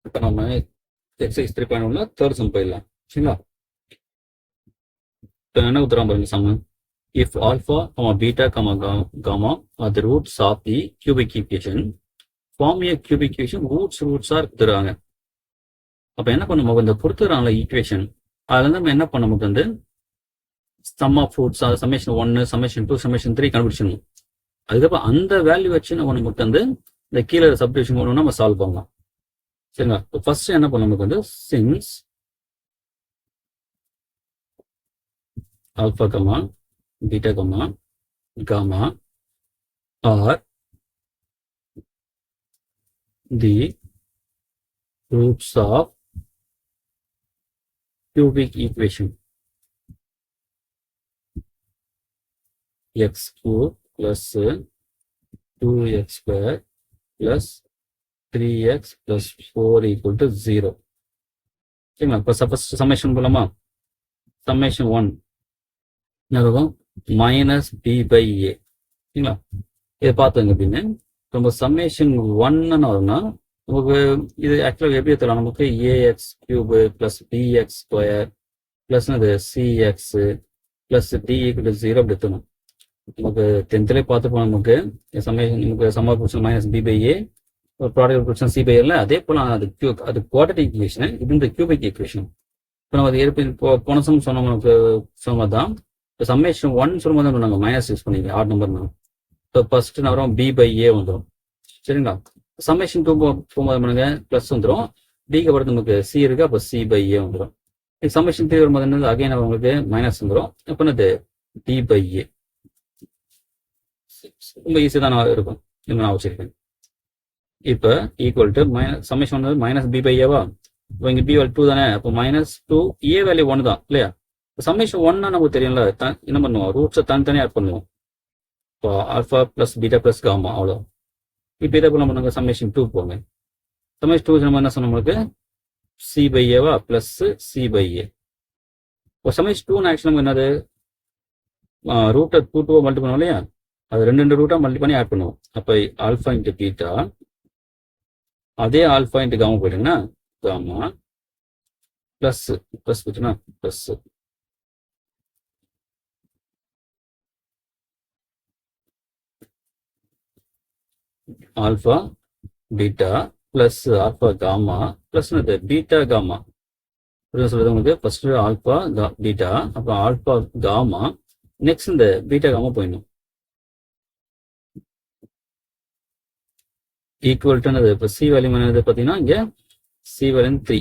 இப்போ நம்ம exercise 3.1ல third sum போயிடலாம். சரிங்களா? இப்போ என்ன உத்தரம் பாருங்க சம்மு. If alpha beta gamma are the roots of the cubic equation form a cubic equation ரூட்ஸாக கொடுத்துருவாங்க. அப்போ என்ன பண்ணுவோம், இந்த கொடுத்துறாங்கள ஈக்குவேஷன் அதுல நம்ம என்ன பண்ண நமக்கு வந்து sum of roots, summation 1, summation 2, summation 3 கண்டுபிடிச்சிடணும். அதுக்கப்புறம் அந்த வேல்யூ வச்சு நம்ம நமக்கு வந்து இந்த கீழே சப்டிவிஷன் பண்ணணும், நம்ம சால்வ் பண்ணலாம். சரிங்களா? இப்போ ஃபர்ஸ்ட் என்ன பண்ண நமக்கு வந்து since alpha comma beta comma gamma are the roots of cubic equation x cube plus 2x square plus 3x plus 4 equal to 0. சரிங்களா? இப்போ சப்போஸ் சம்மேஷன் போலாமா? சம்மேஷன் 1 இருக்கும் மைனஸ் பி பை ஏ. சரிங்களா? இதை பார்த்துங்க அப்படின்னு நம்ம சம்மேஷன் 1ன்னு வரும்னா நமக்கு இது ஆக்சுவலாக எப்படி எடுத்துக்கலாம், நமக்கு a x cube plus b x square plus அது c x plus d equal to 0 அப்படி எடுத்துக்கணும். நமக்கு 10th பார்த்துப்போம். நமக்கு சம்மேஷன் நமக்கு சம்மர் position minus b by a, ஒரு ப்ராடக்ட் பொசிஷன் சி பை ஏல, அதே போல் அது குவாட்ரேட்டிக் ஈக்குவேஷன், இது இந்த கியூபிக் ஈக்குவேஷன். இப்போ நம்ம அது போன சம் சொன்ன நமக்கு சொன்னது தான். இப்போ சம்மேஷன் 1 சொல்லும்போது நாங்கள் மைனஸ் யூஸ் பண்ணிக்கலாம், ஆட் நம்பர்னா. இப்போ ஃபர்ஸ்ட் வரும் பி பை ஏ வந்துடும். சரிங்களா? சம்மேஷன் 2 போகும்போது பண்ணுங்க ப்ளஸ் வந்துடும். பிக்கு அப்புறம் நமக்கு சி இருக்கு, அப்போ சி பை ஏ வந்துடும். சம்மேஷன் 3 வரும்போது என்னது அகைன் உங்களுக்கு மைனஸ் வந்துடும். இப்போ என்னது டி பை ஏ. ரொம்ப ஈஸி தான் இருக்கும், நான் வச்சிருக்கேன். இப்போ ஈக்குவல் டு சம்மேஷன் வந்து மைனஸ் பி பை ஏவா. இப்போ இங்கே பி வேல்யூ 2 தானே, அப்போ மைனஸ் 2 ஏ வேல்யூ 1 தான் இல்லையா? சம்மேஷன் 1னா நமக்கு தெரியும்ல, என்ன பண்ணுவோம், ரூட்ஸை தனித்தனியாக ஆட் பண்ணுவோம். இப்போ alpha plus beta plus gamma அவ்வளோ. இப்போ இதை நம்ம பண்ணுங்க சம்மேஷன் 2 போங்க. சம்மேஷன் 2 நம்ம என்ன சொன்ன நமக்கு C by Eva plus C by ஏ. இப்போ சம்மேஷன் 2 ஆக்சுவலி நமக்கு என்னது ரூட்டை 2 மல்டி பண்ணுவோம் இல்லையா, அது ரெண்டு ரூட்டாக மல்டி பண்ணி ஆட் பண்ணுவோம். அப்போ ஆல்ஃபா இன்ட்டு பீட்டா, அதே ஆல்ஃபா இன்ட்டு காமா போயிட்டீங்கன்னா காமா பிளஸ் பிளஸ் போச்சுன்னா plus alpha beta plus alpha gamma plus beta gamma. சொல்றது உங்களுக்கு ஃபர்ஸ்ட் ஆல்ஃபா பீட்டா, அப்புறம் ஆல்ஃபா காமா, நெக்ஸ்ட் இந்த பீட்டா காமா போயிடணும். ஈக்குவல் டு இப்போ சி வேல்யூ என்னது பார்த்தீங்கன்னா இங்கே சி வேல்யூ 3.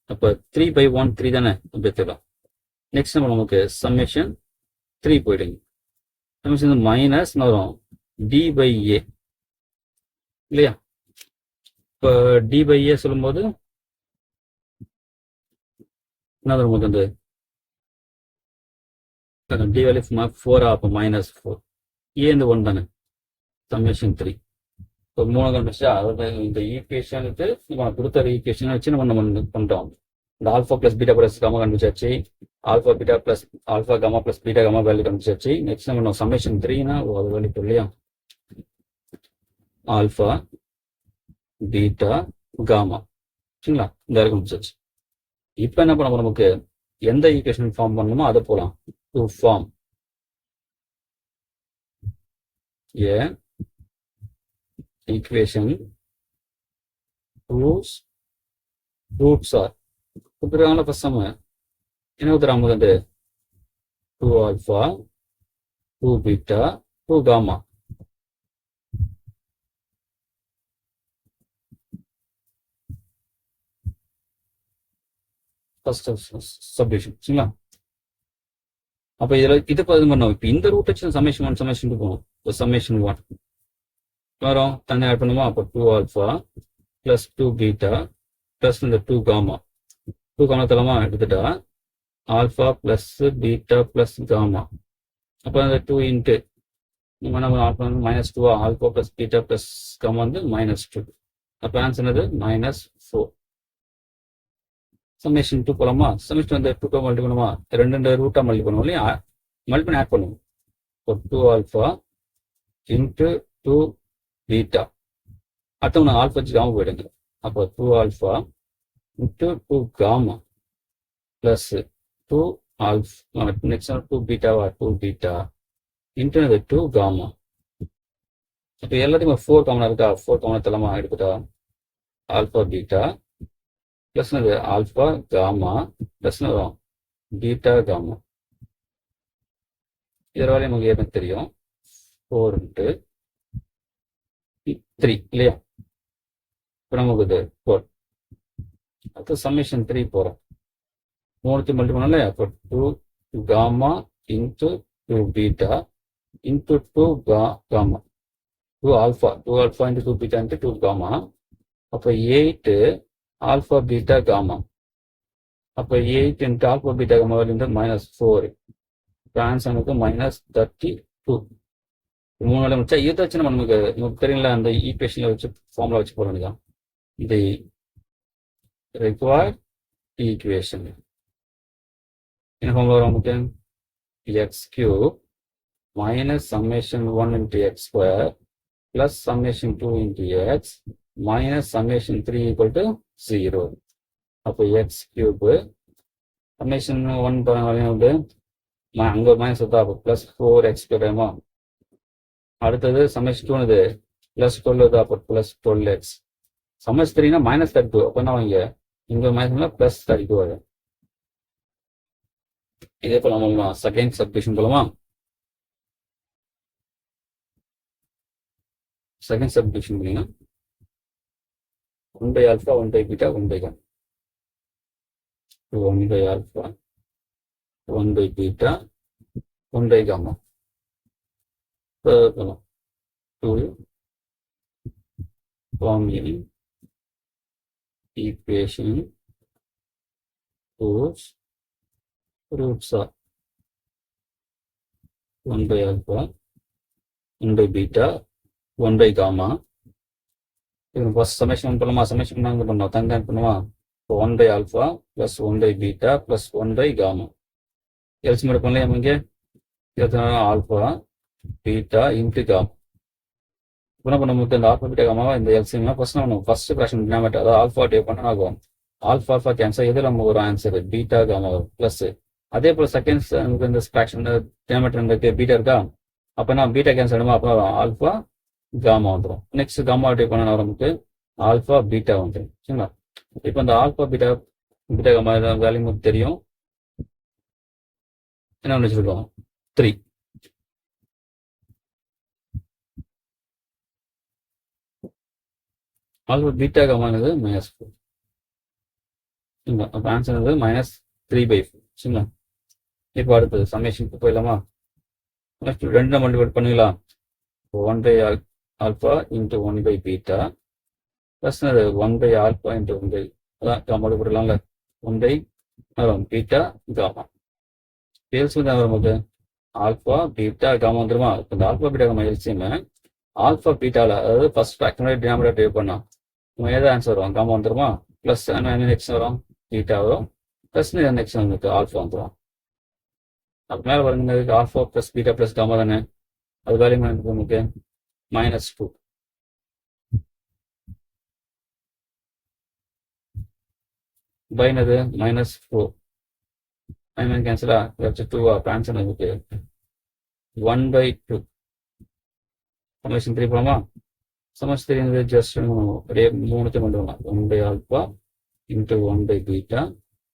அப்போ 3/1 3 தானே எடுத்துக்கலாம். நெக்ஸ்ட் நம்ம நமக்கு சம்மேஷன் 3 போயிடுங்க. சம்மேஷன் மைனஸ் வரும் டி பை ஏ இல்லையா? இப்போ டி பை ஏ சொல்லும்போது என்ன வரும் நமக்கு வந்து டி வேல்யூ 4 அப்போ மைனஸ் 4 ஏ இந்த 1 தானே. சம்மேஷன் 3 இப்போ 3 கண்டுபிடிச்சா அதாவது இந்த ஈக்குவேஷனுக்கு நம்ம கொடுத்த ஈக்குவேஷனை வச்சு நம்ம பண்ணிட்டோம். இந்த alpha plus beta plus gamma கண்டுபிடிச்சாச்சு, alpha beta plus alpha gamma plus beta gamma value கண்டுபிடிச்சாச்சு. நெக்ஸ்ட் நம்ம சம்மேஷன் 3னா அது வேல்யூ இல்லையா, ஆல்ஃபா பீட்டா காமா. சரிங்களா? இந்த வரைக்கும் முடிச்சாச்சு. இப்போ என்ன பண்ண நமக்கு எந்த ஈக்குவேஷன் ஃபார்ம் பண்ணணுமோ அதை போகலாம். To form a equation roots are கொடுத்துருக்காங்களா ஃபர்ஸ்ட் சம் என்ன கொடுத்துறாங்க வந்து 2 alpha 2 beta 2 gamma. First subdivision. சரிங்களா? அப்போ இதில் இதை பதிவு பண்ணோம். இப்போ இந்த ரூட் வச்சு சம்மேஷன் 1 சம்மேஷன் 2 போகும். இப்போ சம்மேஷன் 1 வரும் தண்ணி ஆட் பண்ணுமா. அப்போ 2 ஆல்ஃபா பிளஸ் 2 பீட்டா பிளஸ் இந்த 2 காமா. 2 காமா தரமா எடுத்துட்டா alpha plus beta plus gamma. அப்போ அந்த 2 இன்ட்டு நம்ம ஆல்ஃபா வந்து -2 alpha plus beta plus gamma வந்து -2. அப்போ ஆன்சர் என்னது -4. சம்மேஷன் 2 போலாமா. சம்மேஷன் வந்து 2 மல்டி பண்ணுமா, ரெண்டு ரூட்டா மல்டி பண்ணுவோம் இல்லையா, மல்டி பண்ணி ஆட் பண்ணுவோம். இப்போ 2 ஆல்ஃபா இன்ட்டு 2 பீட்டா. அடுத்தவங்க ஆல்ஃபா வச்சு காமா போயிடுங்க. அப்போ 2 alpha into 2 gamma plus 2 alpha, next 2 beta or 2 beta into the 2 gamma. இப்போ எல்லாத்தையும் 4 காமனாக இருக்கா, 4 காமனாக தரலாமா எடுத்துட்டா alpha beta plus alpha gamma plus beta gamma. இதோட வேலையை நமக்கு ஏற்கனவே தெரியும் 4 into 3 இல்லையா. இப்போ நமக்கு இது 4 அடுத்து சம்மேஷன் 3 போகிறோம். 3 மல்டி பண்ணல. அப்போ 2 gamma into 2 beta into 2 gamma 2 alpha into 2 beta into 2 gamma. அப்போ 8 alpha beta gamma. அப்போ 8 into alpha beta gamma into -4. ஆன்சருக்கு -32. 3 வேலை முடிச்சா இதை வச்சு நமக்கு தெரியல, அந்த ஈக்குவேஷனில் வச்சு ஃபார்முலா வச்சு போட வேண்டியதான். இது required equation என்ன ஃபார்முலா வரும் நமக்கு? x cube minus summation 1 into x square plus summation 2 into x minus summation 3 equal to 0. அப்போ x cube summation 1 பாருங்க அங்கே ஒரு மைனஸ் வருதா, அப்போ ப்ளஸ் 4x கிடையாமா. அடுத்தது சம்மேஷன் 2 இது ப்ளஸ் 12 வருதா, அப்போ ப்ளஸ் 12x. சம்மேஷன் 3னா -32. அப்போ என்ன வாங்க இங்கே மைனஸ் ப்ளஸ் 32 வரும். இதே போல நம்ம செகண்ட் சப்டிவிஷன் போலமா. செகண்ட் சப்டிவிஷன் பண்ணீங்கன்னா 1 by alpha 1 by beta 1 by gamma. 1 by alpha 1 by beta 1 by gamma. 2 forming equation whose roots are 1 by alpha 1 by beta 1 by gamma. First summation பண்ணலாமா, summation நாங்கள் பண்ணோம் தங்க பண்ணுமா. இப்போ 1 by alpha plus 1 by beta plus 1 by gamma. LCM எடுப்போம்லையா இங்கே alpha beta into gamma. இப்போ என்ன பண்ண நமக்கு இந்த ஆல்ஃபா பீட்டா காமாவா இந்த எல்சிஎம்லாம் ஃபர்ஸ்ட் நம்ம ஃபர்ஸ்ட் ஃப்ராக்ஷன் டினாமினேட்டர் அதாவது ஆல்ஃபா டே பண்ண ஆகும். ஆல்ஃபா கேன்சல் எதில் நம்ம ஒரு ஆன்சர் பீட்டா காமா ப்ளஸ். அதே போல் செகண்ட்ஸ் நமக்கு இந்த ஃப்ராக்ஷன் டினாமினேட்டர் பீட்டா இருக்கா, அப்போ நான் பீட்டா கேன்சல் ஆகிடுமா, அப்போ ஆல்ஃபா காமா வந்துடும். நெக்ஸ்ட் காமா டே பண்ண நமக்கு ஆல்ஃபா பீட்டா வந்துடும். சரிங்களா. இப்போ இந்த ஆல்ஃபா பீட்டா காமா வேல்யூ தெரியும். என்ன வச்சுருக்கோம் 3. ஆல்ஃபா பீட்டா காமானது -4. சரிங்களா. அப்போ ஆன்சர் வந்து -3/4. சரிங்களா. இப்போ அடுத்தது சம்மேஷனுக்கு போயிடலாமா. நெக்ஸ்ட் 2 மல்டிபிள் பண்ணுங்களா. 1 by alpha into 1 by beta plus 1 by alpha into 1 by அதான் காமாவோட போடலாம்ல 1 by பீட்டா காமா. சேல்ஸ் வந்து நமக்கு ஆல்ஃபா பீட்டா காமா வந்துருமா. இந்த alpha beta gamma LCM alpha பீட்டாவில் அதாவது ஃபர்ஸ்ட் ஃப்ராக்ஷனோட டினாமினேட்டர் பண்ணோம். ஏதாவது ஆன்சர் வரும் காமா வந்துருமா. ப்ளஸ் நெக்ஸ்ட் வரும் பீட்டா வரும் ப்ளஸ் நெக்ஸ்ட் நமக்கு ஆல்ஃபா வந்துடும். அப்போ மேலே வருங்க alpha plus beta plus gamma தானே, அது வேல்யூ நமக்கு -2. பைனது -4 கேன்சலா 2 ஆன்சர் நமக்கு 1/2. சமேஷன் 3 போலாமா. சமேஷன் 3 ஜஸ்ட் அப்படியே 3 கொண்டு வரலாம். 1 by alpha into 1 by beta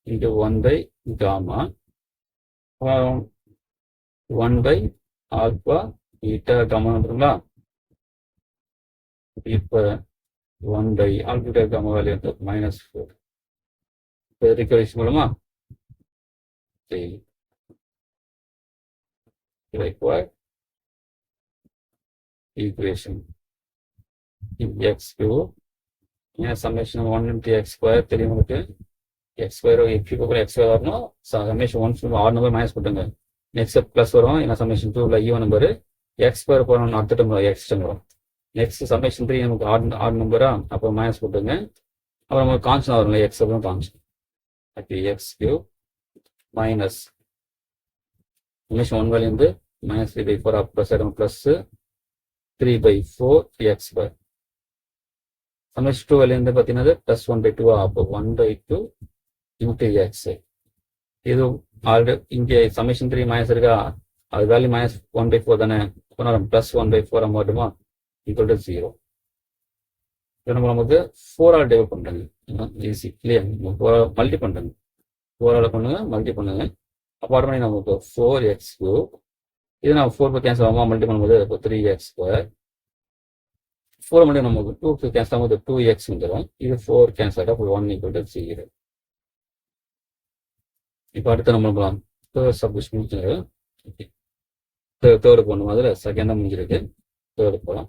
into 1 by gamma 1 by alpha beta gamma வந்துருங்களா. இப்போ 1 by alpha beta gamma value வந்து -4. இப்போ ரிகவரிஷன் மூலமா required equation x cube summation 1 into x square தெரியும் உங்களுக்கு. x square x cube x square வரணும். summation 1 odd number minus போட்டுங்க. Next plus வரும். ஏன்னா சம்மேஷன் 2ல ஈவன் நம்பர் எக்ஸ் ஸ்கொயர் போகணும் அடுத்த டைம் எக்ஸ் வரும். நெக்ஸ்ட் சம்மேஷன் 3 நமக்கு ஆட் நம்பரா, அப்போ மைனஸ் போட்டுங்க. அப்புறம் நமக்கு கான்ஸ்டன்ட் வரும்ல எக்ஸ் அப்புறம் கான்ஸ்டன்ட். அப்போ X cube minus summation 1 value வந்து -3/4 அப்புறம் side plus 3/4 X square. Summation 2 வெளியிருந்து பார்த்தீங்கன்னா ப்ளஸ் 1/2 அப்போ 1/2 இன்ட்டு எக்ஸ். இது ஆல்ரெடி இங்கே சமேஷன் 3 மைனஸ் இருக்கா, அது வேல்யூ மைனஸ் 1/4 தானே, ப்ளஸ் 1/4 மாட்டுமா ஈக்குவல் டு 0. இது நம்ம நமக்கு 4 டிவைட் பண்ணுறேங்க, ஈஸி இல்லையா, 4 மல்டி பண்ணுறேங்க, 4 பண்ணுங்க மல்டி பண்ணுங்க. அப்போ ஆட்டோமேட்டிக் நமக்கு 4x3, இது நான் 4 கேன்சல் ஆகாமல் மல்டி பண்ணும்போது இப்போ 3x², 4 மட்டும் நமக்கு 2 கேன்சல் ஆகும்போது 2x வந்துடும். இது 4 கேன்சல் ஆகிட்டா 1 ஈக்குவல் டு 0. இப்போ அடுத்து நம்ம தேர்ட் சப்டிஷன் முடிச்சிருக்கு. தேர்டு போகணும், அதில் செகண்டாக முடிஞ்சிருக்கு, தேர்டு போகலாம்.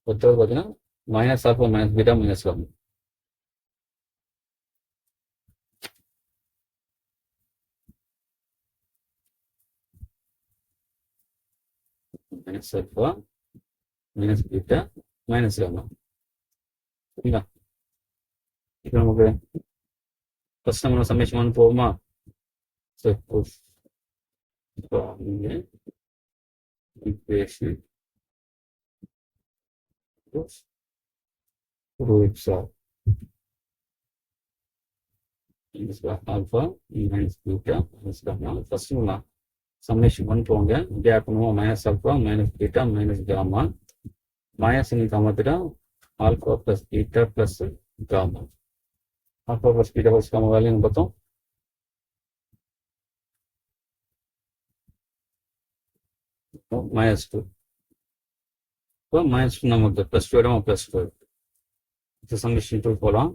இப்போ தேர்டு பார்த்தீங்கன்னா minus alpha minus beta minus gamma. Minus alpha minus beta minus gamma. சரிங்களா? இப்போ நமக்கு ஃபர்ஸ்ட் நம்ம சம்மேஷன் 1 போகுமா? equation roots of alpha minus beta minus gamma. First summation 1 போங்க, கேப் பண்ணுவோம். Minus alpha minus beta minus gamma, minus gamma theta alpha plus beta plus gamma. Alpha plus beta plus gamma வேல்யூன்னு பார்த்தோம். -2. இப்போ -2 நமக்கு +2 இடம் +2. இது சம்மேஷன் 2 போகலாம்.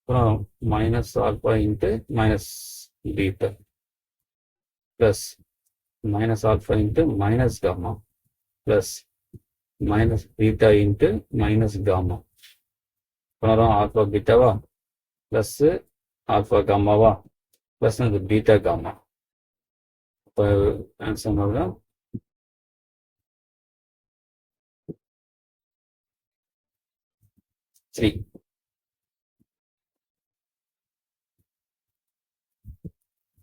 அப்புறம் minus alpha into minus beta plus minus alpha into minus gamma plus minus beta into minus gamma. அப்புறம் alpha பீட்டாவா ப்ளஸ் ஆல்ஃபா காமாவா ப்ளஸ் அது பீட்டா காமா. இப்போ ஆன்சர் தான் 3.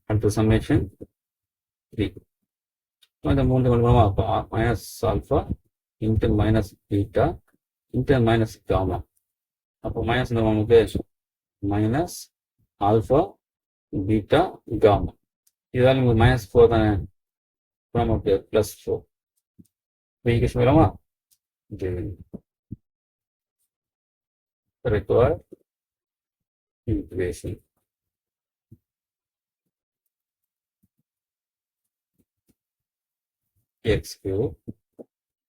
அடுத்த சம்மேஷன் 3. இந்த 3 கொண்டு அப்போ minus alpha into minus beta into minus gamma. அப்போ மைனஸ் நமக்கு மைனஸ் ஆல்ஃபா பீட்டா காமா. இதால் நமக்கு -4 தானே, நமக்கு +4. ஈக்குவேஷன் வேலாமா? required equation. x³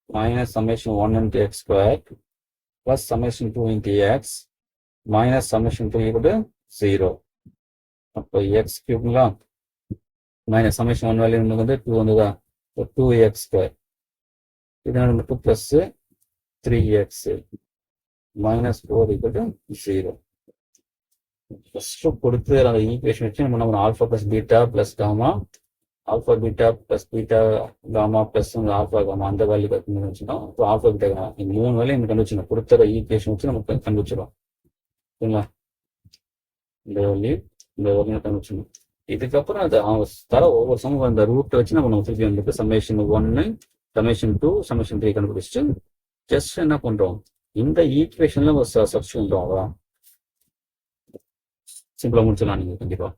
minus summation 1 into x² plus summation 2 into x minus summation 2 equal to 0. அப்போ x³ மைனஸ் சம்மேஷன் 1 வேல்யூ நமக்கு வந்து 2 வந்துதா, 2x². இதனால நமக்கு plus 3x -4 equal to 0. First கொடுத்து அந்த ஈக்குவேஷன் வச்சு நம்ம alpha plus beta plus gamma, alpha beta plus beta gamma plus alpha gamma அந்த வேல்யூ கண்டுபிடிச்சிடும். இப்போ ஆல்ஃபா பீட்டா காமா இந்த 3 வேல்யூ நம்ம கண்டுபிடிச்சிடும். கொடுத்துற ஈக்குவேஷன் வச்சு நமக்கு கண்டுபிடிச்சிடும். சரிங்களா? இந்த வேல்யூ கண்டுபிடிச்சிடும். இதுக்கப்புறம் அது தர ஒவ்வொரு சமூகம் அந்த ரூட்டை வச்சு நம்ம திருப்பி வந்துட்டு சம்மேஷன் 1 சம்மேஷன் 2 சம்மேஷன் 3 கண்டுபிடிச்சிட்டு ஜஸ்ட் என்ன பண்றோம், இந்த ஈக்குவேஷன்ல ஒரு சப்ஸ்டிட்யூட் பண்றோம். அவ்வளவுதான், சிம்பிளா முடிச்சிடலாம் நீங்க கண்டிப்பா.